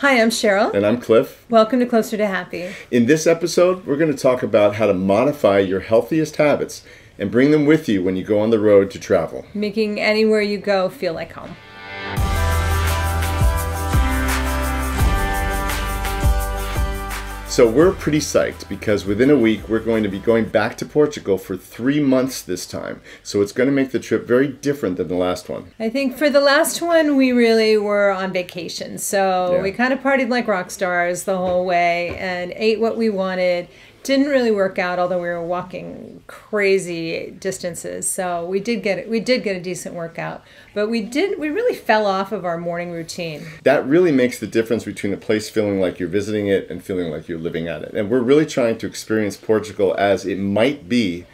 Hi, I'm Cheryl. And I'm Cliff. Welcome to Closer to Happy. In this episode, we're going to talk about how to modify your healthiest habits and bring them with you when you go on the road to travel. Making anywhere you go feel like home. So we're pretty psyched because within a week we're going to be going back to Portugal for 3 months this time. So it's going to make the trip very different than the last one. I think for the last one we really were on vacation. So we kind of partied like rock stars the whole way and ate what we wanted. Didn't really work out, although we were walking crazy distances. So we did get a decent workout, but we really fell off of our morning routine. That really makes the difference between a place feeling like you're visiting it and feeling like you're living at it. And we're really trying to experience Portugal as it might be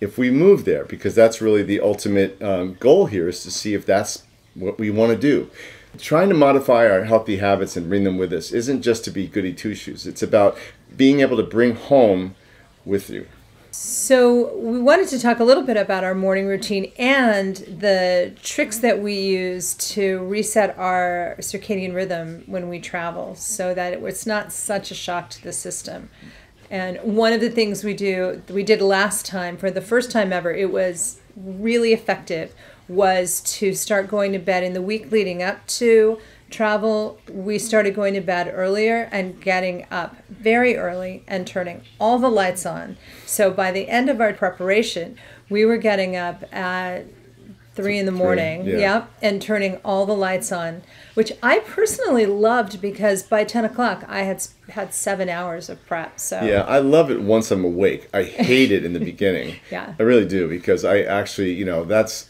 if we move there, because that's really the ultimate goal here, is to see if that's what we want to do. Trying to modify our healthy habits and bring them with us isn't just to be goody two-shoes. It's about being able to bring home with you. So we wanted to talk a little bit about our morning routine and the tricks that we use to reset our circadian rhythm when we travel so that it's not such a shock to the system. And one of the things we did last time, for the first time ever, it was really effective, was to start going to bed in the week leading up to travel. We started going to bed earlier and getting up very early and turning all the lights on. So by the end of our preparation, we were getting up at 3 in the morning, and turning all the lights on, which I personally loved because by 10 o'clock I had 7 hours of prep. So yeah, I love it once I'm awake. I hate it in the beginning. Yeah, I really do, because I actually, that's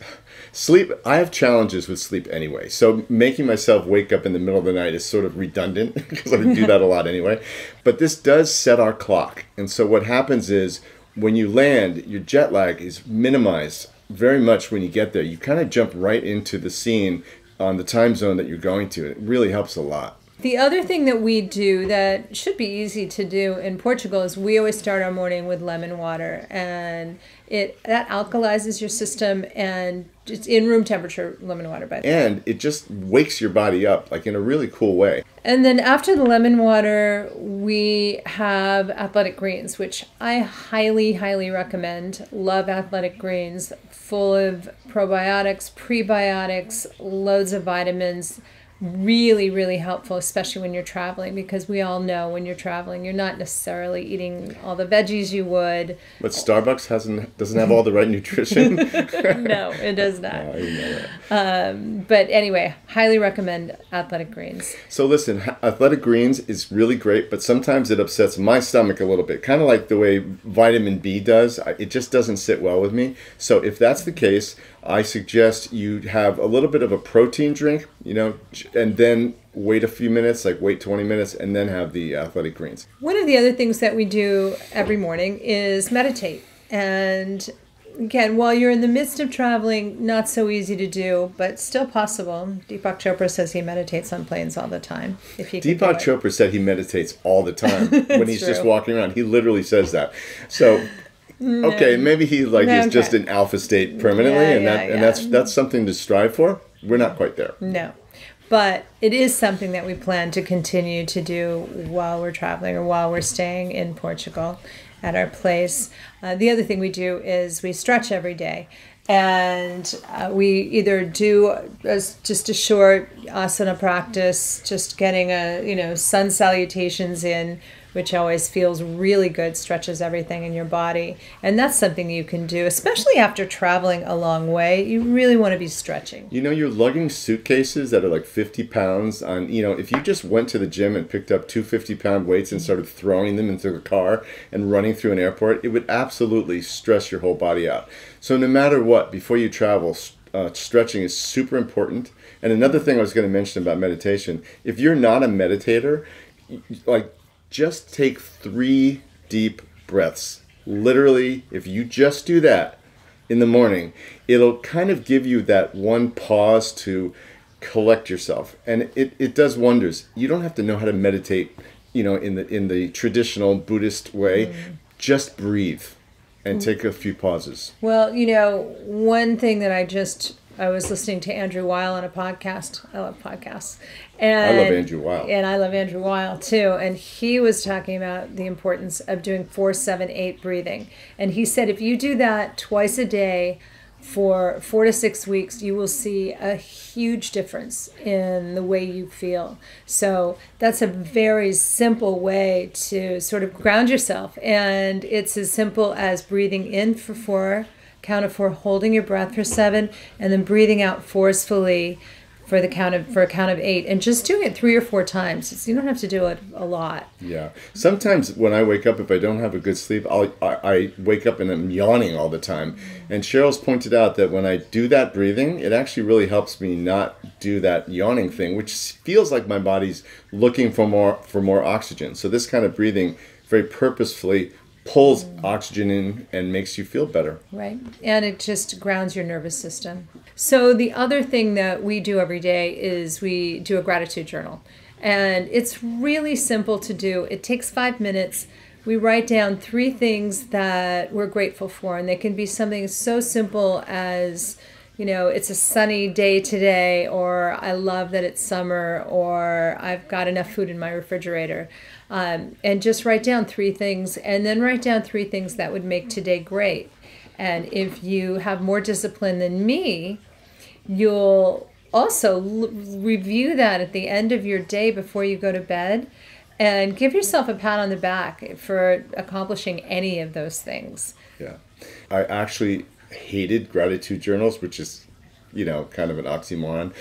sleep. I have challenges with sleep anyway, so making myself wake up in the middle of the night is sort of redundant because I do that a lot anyway. But this does set our clock, and so what happens is when you land, your jet lag is minimized very much when you get there. You kind of jump right into the scene on the time zone that you're going to. It really helps a lot. The other thing that we do that should be easy to do in Portugal is we always start our morning with lemon water, and that alkalizes your system, and it's in room temperature lemon water, by the way. And it just wakes your body up like in a really cool way. And then after the lemon water, we have athletic greens, which I highly, highly recommend. Love athletic greens, full of probiotics, prebiotics, loads of vitamins. Really, really helpful, especially when you're traveling, because we all know when you're traveling, you're not necessarily eating all the veggies you would. But Starbucks doesn't have all the right nutrition? No, it does not. Oh, you know that. But anyway, highly recommend athletic greens. So listen, athletic greens is really great, but sometimes it upsets my stomach a little bit, kind of like the way vitamin B does. It just doesn't sit well with me. So if that's the case, I suggest you have a little bit of a protein drink, and then wait a few minutes, like wait 20 minutes, and then have the athletic greens. One of the other things that we do every morning is meditate. And again, while you're in the midst of traveling, not so easy to do, but still possible. Deepak Chopra says he meditates on planes all the time. Deepak Chopra said he meditates all the time when he's just walking around. He literally says that. So okay, maybe he is just in alpha state permanently, and that's something to strive for. We're not quite there. No, but it is something that we plan to continue to do while we're traveling or while we're staying in Portugal at our place. The other thing we do is we stretch every day. And we either do just a short asana practice, just getting sun salutations in, which always feels really good, stretches everything in your body. And that's something you can do, especially after traveling a long way. You really want to be stretching. You're lugging suitcases that are like 50 pounds on, if you just went to the gym and picked up two 50-pound weights and started throwing them into the car and running through an airport, it would absolutely stress your whole body out. So no matter what, before you travel, stretching is super important. And another thing I was going to mention about meditation, if you're not a meditator, just take 3 deep breaths. Literally, if you just do that in the morning, it'll kind of give you that one pause to collect yourself. And it does wonders. You don't have to know how to meditate, in the traditional Buddhist way. Just breathe and take a few pauses. Well, one thing that I just I was listening to Andrew Weil on a podcast. I love podcasts. I love Andrew Weil. And I love Andrew Weil too. And he was talking about the importance of doing 4-7-8 breathing. And he said if you do that twice a day for 4 to 6 weeks, you will see a huge difference in the way you feel. So that's a very simple way to sort of ground yourself. And it's as simple as breathing in for 4, count of 4, holding your breath for 7, and then breathing out forcefully for a count of 8, and just doing it 3 or 4 times. You don't have to do it a lot. Yeah. Sometimes when I wake up, if I don't have a good sleep, I wake up and I'm yawning all the time. And Cheryl's pointed out that when I do that breathing, it actually really helps me not do that yawning thing, which feels like my body's looking for more oxygen. So this kind of breathing very purposefully pulls oxygen in and makes you feel better. Right. And it just grounds your nervous system. So the other thing that we do every day is we do a gratitude journal. And it's really simple to do. It takes 5 minutes. We write down 3 things that we're grateful for. And they can be something so simple as, it's a sunny day today, or I love that it's summer, or I've got enough food in my refrigerator. And just write down 3 things, and then write down 3 things that would make today great. And if you have more discipline than me, you'll also review that at the end of your day before you go to bed, and give yourself a pat on the back for accomplishing any of those things. Yeah. I actually hated gratitude journals, which is, kind of an oxymoron,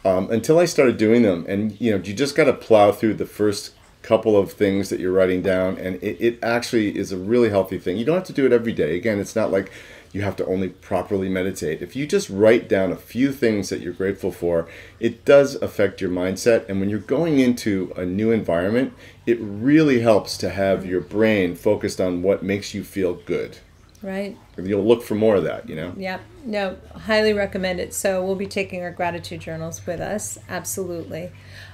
until I started doing them. And, you just got to plow through the first couple of things that you're writing down, and it actually is a really healthy thing. You don't have to do it every day. Again, it's not like you have to only properly meditate. If you just write down a few things that you're grateful for, it does affect your mindset. And when you're going into a new environment, it really helps to have your brain focused on what makes you feel good. Right. You'll look for more of that, Yep. No, highly recommend it. So we'll be taking our gratitude journals with us. Absolutely.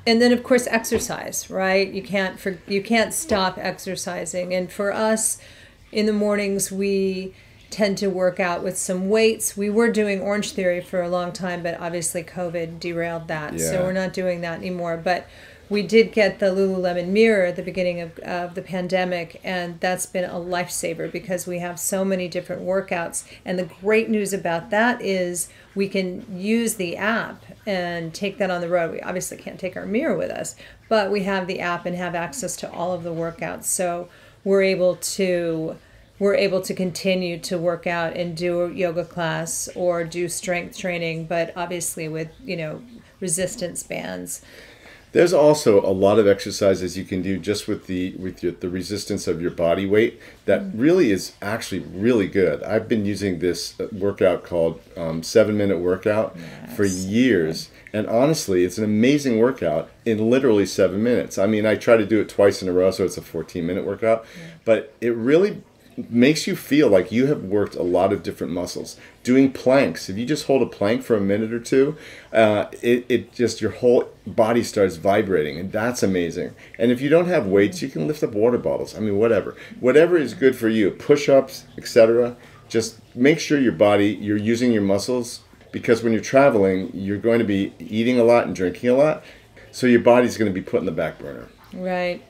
And then, of course, exercise, right? You can't stop exercising. And for us, in the mornings, we tend to work out with some weights. We were doing Orange Theory for a long time, but obviously COVID derailed that. Yeah. So we're not doing that anymore. But we did get the Lululemon mirror at the beginning of the pandemic, and that's been a lifesaver because we have so many different workouts. And the great news about that is we can use the app and take that on the road. We obviously can't take our mirror with us, but we have the app and have access to all of the workouts. So we're able to continue to work out and do a yoga class or do strength training, but obviously with, resistance bands. There's also a lot of exercises you can do just with the resistance of your body weight that really is actually really good. I've been using this workout called 7-minute workout for years. And honestly, it's an amazing workout in literally 7 minutes. I mean, I try to do it twice in a row, so it's a 14-minute workout. But it really makes you feel like you have worked a lot of different muscles. Doing planks, if you just hold a plank for a minute or two, it just, your whole body starts vibrating, and that's amazing. And if you don't have weights, you can lift up water bottles. I mean, whatever is good for you, push-ups, etc. Just make sure you're using your muscles, because when you're traveling, you're going to be eating a lot and drinking a lot, so your body's going to be put in the back burner. Right.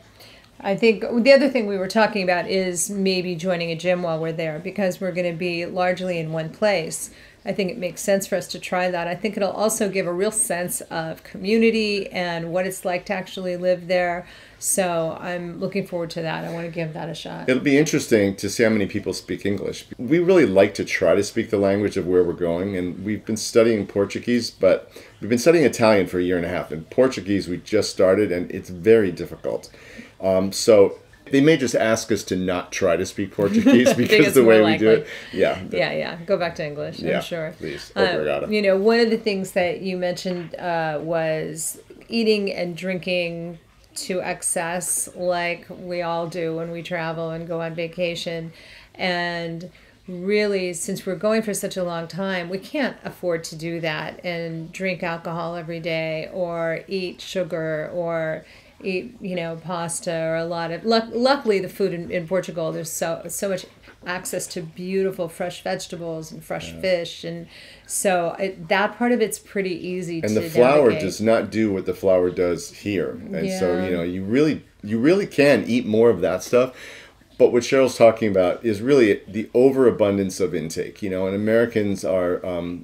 I think the other thing we were talking about is maybe joining a gym while we're there, because we're going to be largely in one place. I think it makes sense for us to try that. I think it'll also give a real sense of community and what it's like to actually live there. So I'm looking forward to that. I want to give that a shot. It'll be interesting to see how many people speak English. We really like to try to speak the language of where we're going, and we've been studying Portuguese, but we've been studying Italian for a year and a half. And Portuguese we just started, and it's very difficult. So they may just ask us to not try to speak Portuguese because the way we do it. Yeah. Go back to English, I'm sure. Please. Obrigado. One of the things that you mentioned was eating and drinking to excess, like we all do when we travel and go on vacation. And really, since we're going for such a long time, we can't afford to do that and drink alcohol every day or eat sugar or eat, pasta or a lot of. Luckily, the food in Portugal, there's so much access to beautiful fresh vegetables and fresh fish, and so that part of it's pretty easy. And to the flour navigate. does not do what the flour does here, and so you really can eat more of that stuff. But what Cheryl's talking about is really the overabundance of intake, and Americans are,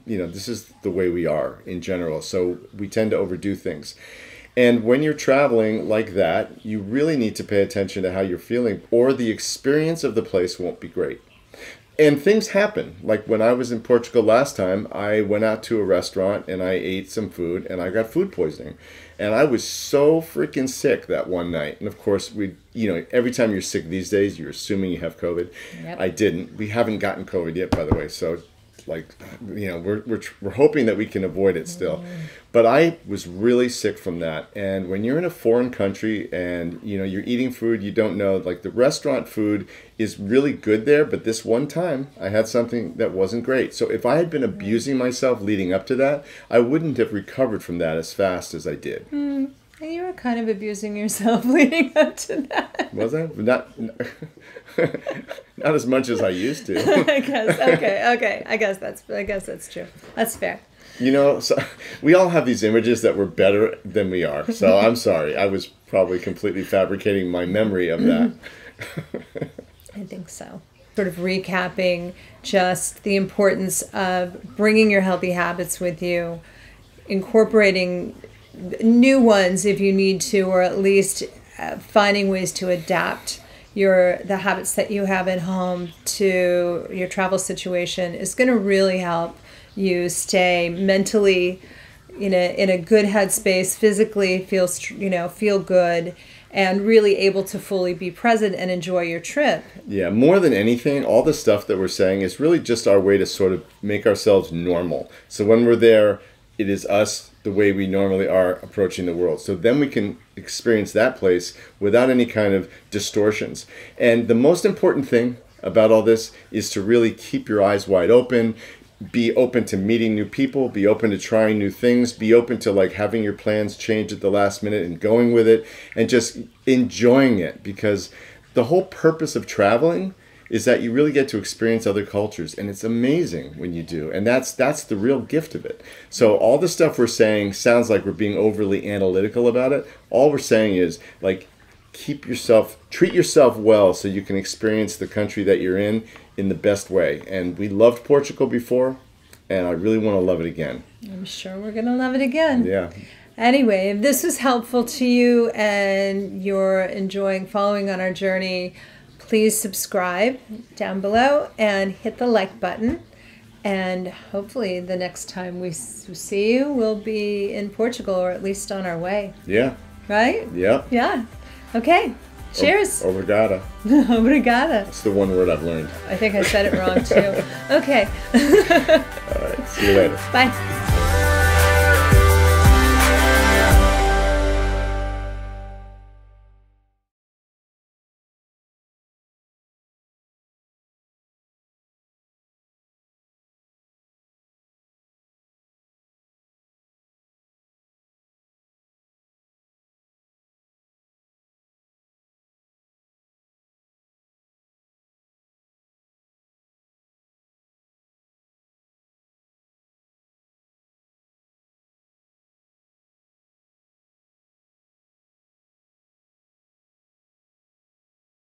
this is the way we are in general. So we tend to overdo things. And when you're traveling like that, you really need to pay attention to how you're feeling, or the experience of the place won't be great. And things happen. Like when I was in Portugal last time, I went out to a restaurant and I ate some food and I got food poisoning. And I was so freaking sick that one night. And of course, every time you're sick these days, you're assuming you have COVID. Yep. I didn't. We haven't gotten COVID yet, by the way. So, we're hoping that we can avoid it still. But I was really sick from that. And when you're in a foreign country and, you're eating food you don't know, like the restaurant food is really good there. But this one time I had something that wasn't great. So if I had been abusing myself leading up to that, I wouldn't have recovered from that as fast as I did. You were kind of abusing yourself leading up to that. Was I? Not as much as I used to. I guess. Okay. I guess that's true. That's fair. So we all have these images that we're better than we are. So I'm sorry. I was probably completely fabricating my memory of that. I think so. Sort of recapping just the importance of bringing your healthy habits with you, incorporating new ones if you need to, or at least finding ways to adapt the habits that you have at home to your travel situation is going to really help you stay mentally in a good headspace, physically feel good, and really able to fully be present and enjoy your trip. Yeah, more than anything, all the stuff that we're saying is really just our way to sort of make ourselves normal. So when we're there, it is us the way we normally are approaching the world. So then we can experience that place without any kind of distortions. And the most important thing about all this is to really keep your eyes wide open, be open to meeting new people, be open to trying new things, be open to having your plans change at the last minute and going with it and just enjoying it, because the whole purpose of traveling is that you really get to experience other cultures, and it's amazing when you do, and that's the real gift of it. So all the stuff we're saying sounds like we're being overly analytical about it. All we're saying is treat yourself well so you can experience the country that you're in the best way. And we loved Portugal before, and I really want to love it again. I'm sure we're going to love it again. Yeah. Anyway, if this was helpful to you and you're enjoying following on our journey, please subscribe down below and hit the like button. And hopefully the next time we see you, we'll be in Portugal, or at least on our way. Yeah. Right? Yeah. Yeah. Okay. Cheers. Obrigada. Obrigada. That's the one word I've learned. I think I said it wrong too. Okay. All right. See you later. Bye.